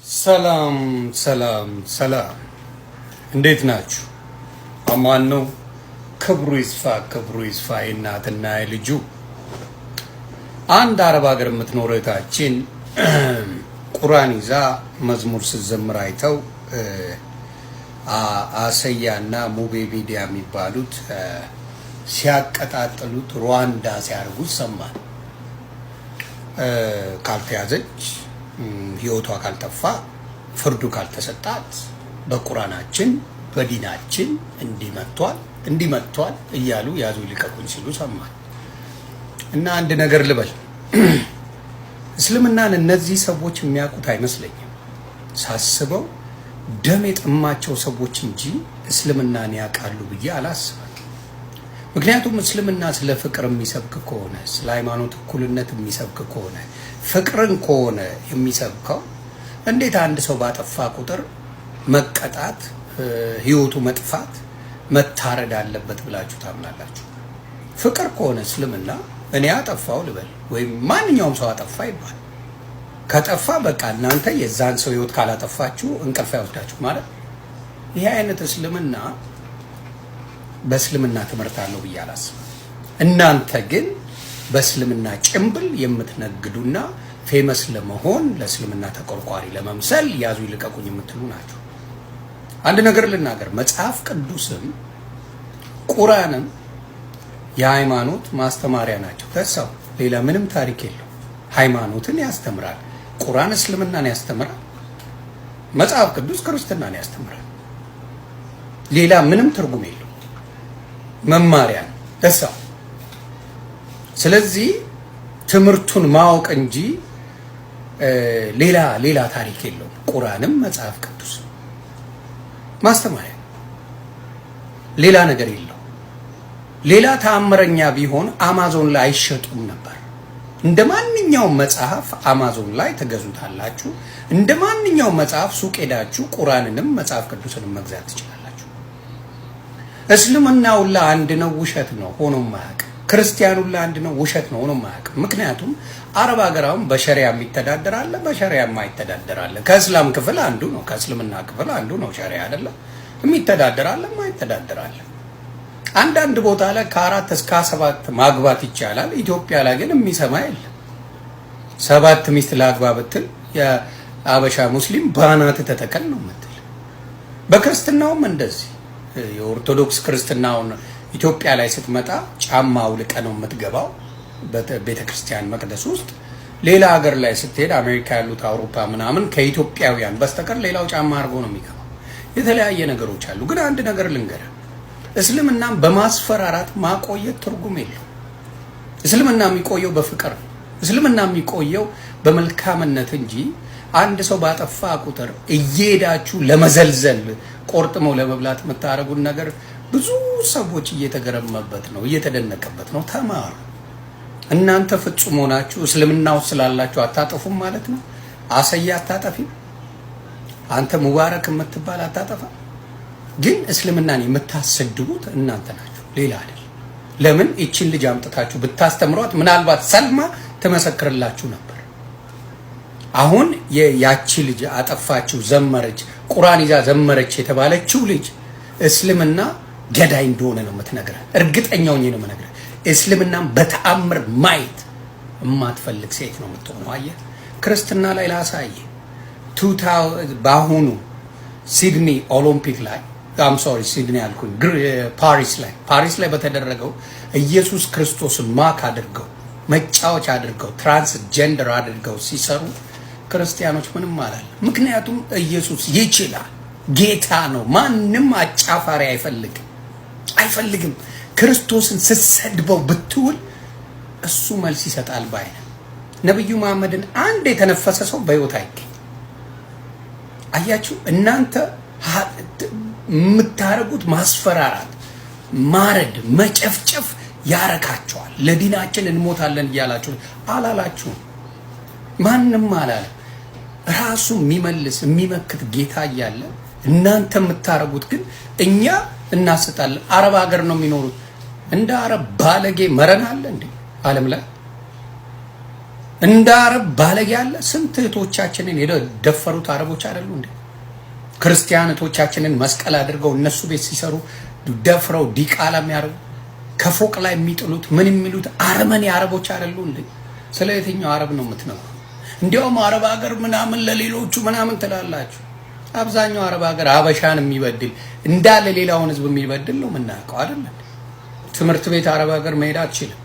ሰላም ሰላም ሰላም፣ እንዴት ናችሁ? አማን ነው። ክብሩ ይስፋ የእናትና የልጁ። አንድ አረብ ሀገር የምትኖር እህታችን ቁርአን ይዛ መዝሙር ስትዘምር አይተው አሰያና ሙቤ ሚዲያ የሚባሉት ሲያቀጣጥሉት ሩዋንዳ ሲያደርጉት ሰማን። ካልተያዘች ህይወቷ ካልጠፋ ፍርዱ ካልተሰጣት በቁርአናችን በዲናችን እንዲመቷል እያሉ ያዙ ሊቀቁኝ ሲሉ ሰማን። እና አንድ ነገር ልበል፣ እስልምናን እነዚህ ሰዎች የሚያውቁት አይመስለኝም። ሳስበው ደም የጠማቸው ሰዎች እንጂ እስልምናን ያውቃሉ ብዬ አላስብም። ምክንያቱም እስልምና ስለ ፍቅር የሚሰብክ ከሆነ፣ ስለ ሃይማኖት እኩልነት የሚሰብክ ከሆነ፣ ፍቅርን ከሆነ የሚሰብከው እንዴት አንድ ሰው ባጠፋ ቁጥር መቀጣት፣ ህይወቱ መጥፋት፣ መታረድ አለበት ብላችሁ ታምናላችሁ? ፍቅር ከሆነ እስልምና እኔ አጠፋው ልበል ወይም ማንኛውም ሰው አጠፋ ይባል፣ ከጠፋ በቃ እናንተ የዛን ሰው ህይወት ካላጠፋችሁ እንቅልፍ አይወስዳችሁ ማለት። ይሄ አይነት እስልምና በእስልምና ትምህርት አለው ብዬ አላስብም። እናንተ ግን በእስልምና ጭምብል የምትነግዱና ፌመስ ለመሆን ለእስልምና ተቆርቋሪ ለመምሰል ያዙ ይልቀቁኝ የምትሉ ናቸው። አንድ ነገር ልናገር፣ መጽሐፍ ቅዱስም ቁርአንም የሃይማኖት ማስተማሪያ ናቸው። ተሰው ሌላ ምንም ታሪክ የለው። ሃይማኖትን ያስተምራል። ቁርአን እስልምናን ያስተምራል። መጽሐፍ ቅዱስ ክርስትናን ያስተምራል። ሌላ ምንም ትርጉም የለው። መማሪያ ነው ተሰው። ስለዚህ ትምህርቱን ማወቅ እንጂ ሌላ ታሪክ የለውም። ቁርአንም መጽሐፍ ቅዱስ ማስተማሪያ፣ ሌላ ነገር የለው። ሌላ ተአምረኛ ቢሆን አማዞን ላይ አይሸጡም ነበር። እንደ ማንኛውም መጽሐፍ አማዞን ላይ ትገዙታላችሁ። እንደ ማንኛውም መጽሐፍ ሱቅ ሄዳችሁ ቁርአንንም መጽሐፍ ቅዱስንም መግዛት ትችላላችሁ። እስልምናው ለአንድ ነው፣ ውሸት ነው ሆኖ ማያውቅ። ክርስቲያኑ ለአንድ ነው፣ ውሸት ነው ሆኖ ማያውቅ። ምክንያቱም አረብ ሀገራውን በሸሪያ የሚተዳደር አለ፣ በሸሪያ የማይተዳደር አለ። ከእስላም ክፍል አንዱ ነው፣ ከእስልምና ክፍል አንዱ ነው ሸሪያ አይደለም። የሚተዳደር አለ፣ የማይተዳደር አለ። አንዳንድ ቦታ ላይ ከ4 እስከ 7 ማግባት ይቻላል። ኢትዮጵያ ላይ ግን የሚሰማ የለም። 7 ሚስት ላግባ ብትል የአበሻ ሙስሊም ባናት ተተከል ነው የምትል። በክርስትናውም እንደዚህ የኦርቶዶክስ ክርስትናውን ኢትዮጵያ ላይ ስትመጣ ጫማ አውልቀ ነው የምትገባው ቤተክርስቲያን መቅደስ ውስጥ። ሌላ ሀገር ላይ ስትሄድ አሜሪካ ያሉት አውሮፓ ምናምን ከኢትዮጵያውያን በስተቀር ሌላው ጫማ አድርጎ ነው የሚገባው። የተለያየ ነገሮች አሉ። ግን አንድ ነገር ልንገር፣ እስልምናን በማስፈራራት ማቆየት ትርጉም የለው። እስልምና የሚቆየው በፍቅር ነው። እስልምና የሚቆየው በመልካምነት እንጂ አንድ ሰው ባጠፋ ቁጥር እየሄዳችሁ ለመዘልዘል ቆርጥመው ለመብላት የምታደርጉን ነገር ብዙ ሰዎች እየተገረመበት ነው፣ እየተደነቀበት ነው። ተማሩ። እናንተ ፍጹም ሆናችሁ እስልምናው ስላላችሁ አታጠፉም ማለት ነው። አሰያ አታጠፊም። አንተ ሙባረክ የምትባል አታጠፋ። ግን እስልምናን የምታሰድቡት እናንተ ናችሁ፣ ሌላ አይደል። ለምን እቺን ልጅ አምጥታችሁ ብታስተምሯት ምናልባት ሰልማ ትመሰክርላችሁ ነበር። አሁን ያቺ ልጅ አጠፋችሁ፣ ዘመረች፣ ቁርአን ይዛ ዘመረች የተባለችው ልጅ እስልምና ገዳይ እንደሆነ ነው የምትነግረን። እርግጠኛው ነው የምነግረን። እስልምናን በተአምር ማየት የማትፈልግ ሴት ነው የምትሆነው። አየህ፣ ክርስትና ላይ ላሳየ በአሁኑ ሲድኒ ኦሎምፒክ ላይ ሲድኒ አልኩኝ፣ ፓሪስ ላይ በተደረገው ኢየሱስ ክርስቶስን ማክ አድርገው መጫወቻ አድርገው ትራንስጀንደር አድርገው ሲሰሩ ክርስቲያኖች ምንም አላለ። ምክንያቱም ኢየሱስ ይችላል፣ ጌታ ነው። ማንም አጫፋሪ አይፈልግም። ክርስቶስን ስትሰድበው ብትውል እሱ መልስ ይሰጣል ባይ ነው። ነብዩ መሐመድን አንድ የተነፈሰ ሰው በህይወት አይገኝ። አያችሁ፣ እናንተ የምታረጉት ማስፈራራት፣ ማረድ፣ መጨፍጨፍ ያረካቸዋል። ለዲናችን እንሞታለን እያላችሁ አላላችሁም። ማንም አላለ። ራሱ የሚመልስ የሚመክት ጌታ እያለ እናንተ የምታረጉት ግን እኛ እናስጣለን። አረብ ሀገር ነው የሚኖሩት። እንደ አረብ ባለጌ መረን አለ እንዴ ዓለም ላይ? እንደ አረብ ባለጌ ያለ ስንት እህቶቻችንን የደፈሩት አረቦች አይደሉ እንዴ? ክርስቲያን እህቶቻችንን መስቀል አድርገው እነሱ ቤት ሲሰሩ ደፍረው ዲቃላ የሚያደርጉ ከፎቅ ላይ የሚጥሉት ምን የሚሉት አረመኔ አረቦች አይደሉ እንዴ? ስለ የትኛው አረብ ነው የምትነግሩ? እንዲያውም አረብ ሀገር ምናምን ለሌሎቹ ምናምን ትላላችሁ። አብዛኛው አረብ ሀገር አበሻን የሚበድል እንዳለ ሌላውን ህዝብ የሚበድል ነው የምናውቀው አይደል? ትምህርት ቤት አረብ ሀገር መሄድ አትችልም።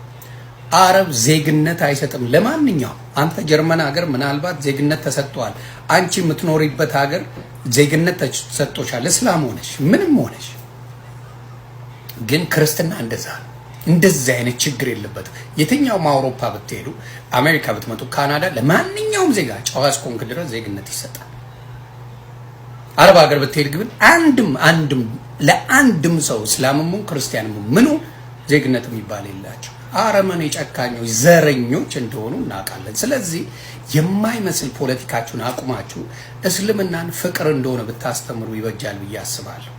አረብ ዜግነት አይሰጥም ለማንኛውም። አንተ ጀርመን ሀገር ምናልባት ዜግነት ተሰጥቷል። አንቺ የምትኖሪበት ሀገር ዜግነት ተሰጥቶሻል። እስላም ሆነሽ ምንም ሆነሽ፣ ግን ክርስትና እንደዛ ነው። እንደዚህ አይነት ችግር የለበትም። የትኛውም አውሮፓ ብትሄዱ፣ አሜሪካ ብትመጡ፣ ካናዳ ለማንኛውም ዜጋ ጨዋ እስከሆንክ ድረስ ዜግነት ይሰጣል። አረብ ሀገር ብትሄድ ግን ለአንድም ሰው እስላምም ክርስቲያንም ምኑ ዜግነት የሚባል የላቸው። አረመኔ ጨካኞች፣ ዘረኞች እንደሆኑ እናውቃለን። ስለዚህ የማይመስል ፖለቲካችሁን አቁማችሁ እስልምናን ፍቅር እንደሆነ ብታስተምሩ ይበጃል ብዬ አስባለሁ።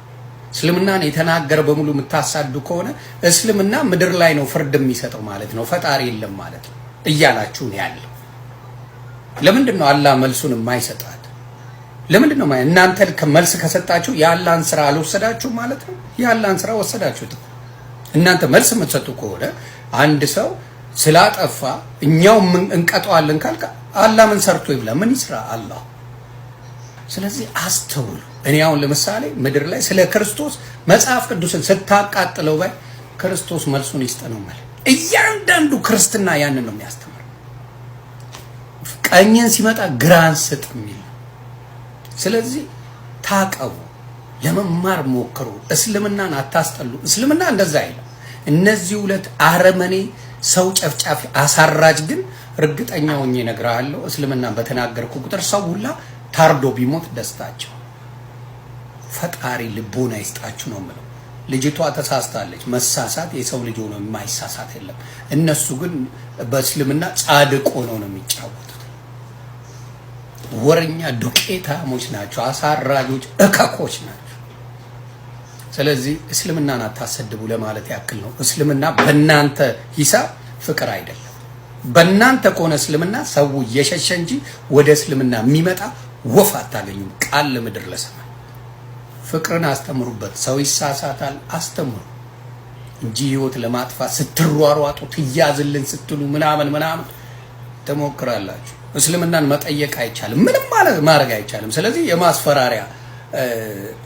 እስልምናን የተናገረ በሙሉ የምታሳዱ ከሆነ እስልምና ምድር ላይ ነው ፍርድ የሚሰጠው ማለት ነው፣ ፈጣሪ የለም ማለት ነው እያላችሁ ነው ያለው። ለምንድን ነው አላህ መልሱን የማይሰጣት? ለምንድን ነው እናንተ መልስ ከሰጣችሁ የአላህን ስራ አልወሰዳችሁ ማለት ነው? የአላህን ስራ ወሰዳችሁት። እናንተ መልስ የምትሰጡ ከሆነ አንድ ሰው ስላጠፋ እኛው እንቀጣዋለን ካልካ አላህ ምን ሰርቶ ይብላ? ምን ይስራ አላህ? ስለዚህ አስተውሉ። እኔ አሁን ለምሳሌ ምድር ላይ ስለ ክርስቶስ መጽሐፍ ቅዱስን ስታቃጥለው ባይ ክርስቶስ መልሱን ይስጥ ነው ማለት። እያንዳንዱ ክርስትና ያንን ነው የሚያስተምረው። ቀኝን ሲመጣ ግራን ስጥ የሚል። ስለዚህ ታቀቡ፣ ለመማር ሞክሩ። እስልምናን አታስጠሉ። እስልምና እንደዛ አይደለም። እነዚህ ሁለት አረመኔ ሰው ጨፍጫፊ አሳራጅ ግን እርግጠኛ ሆኜ እነግርሃለሁ፣ እስልምናን በተናገርኩ ቁጥር ሰው ሁላ ታርዶ ቢሞት ደስታቸው። ፈጣሪ ልቦና ይስጣችሁ ነው የምለው። ልጅቷ ተሳስታለች። መሳሳት የሰው ልጅ ሆኖ የማይሳሳት የለም። እነሱ ግን በእስልምና ጻድቅ ሆነው ነው የሚጫወቱት። ወረኛ ዱቄታሞች ናቸው፣ አሳራጆች፣ እከኮች ናቸው። ስለዚህ እስልምናን አታሰድቡ ለማለት ያክል ነው። እስልምና በእናንተ ሂሳብ ፍቅር አይደለም። በእናንተ ከሆነ እስልምና ሰው እየሸሸ እንጂ ወደ እስልምና የሚመጣ ወፍ አታገኙም። ቃል ለምድር ለሰማይ። ፍቅርን አስተምሩበት። ሰው ይሳሳታል፣ አስተምሩ እንጂ ህይወት ለማጥፋት ስትሯሯጡ ትያዝልን ስትሉ ምናምን ተሞክራላችሁ። እስልምናን መጠየቅ አይቻልም፣ ምንም ማድረግ አይቻልም። ስለዚህ የማስፈራሪያ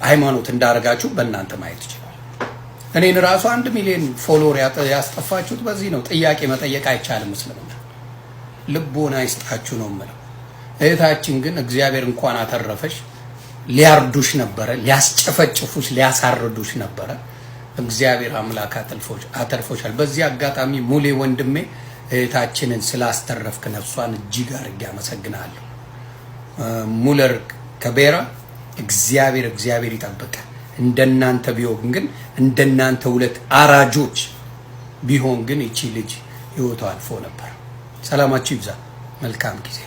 ሃይማኖት እንዳረጋችሁ በእናንተ ማየት ይችላል። እኔን ራሱ 1 ሚሊዮን ፎሎወር ያስጠፋችሁት በዚህ ነው። ጥያቄ መጠየቅ አይቻልም። እስልምና ልቦና ይስጣችሁ ነው የምለው። እህታችን ግን እግዚአብሔር እንኳን አተረፈሽ። ሊያርዱሽ ነበረ፣ ሊያስጨፈጭፉሽ፣ ሊያሳርዱሽ ነበረ። እግዚአብሔር አምላክ አተርፎሻል። በዚህ አጋጣሚ ሙሌ ወንድሜ እህታችንን ስላስተረፍክ ነፍሷን እጅግ አድርጌ አመሰግናለሁ። ሙለር ከቤራ እግዚአብሔር ይጠብቅ። እንደናንተ ቢሆን ግን እንደናንተ ሁለት አራጆች ቢሆን ግን እቺ ልጅ ህይወቷ አልፎ ነበር። ሰላማችሁ ይብዛ። መልካም ጊዜ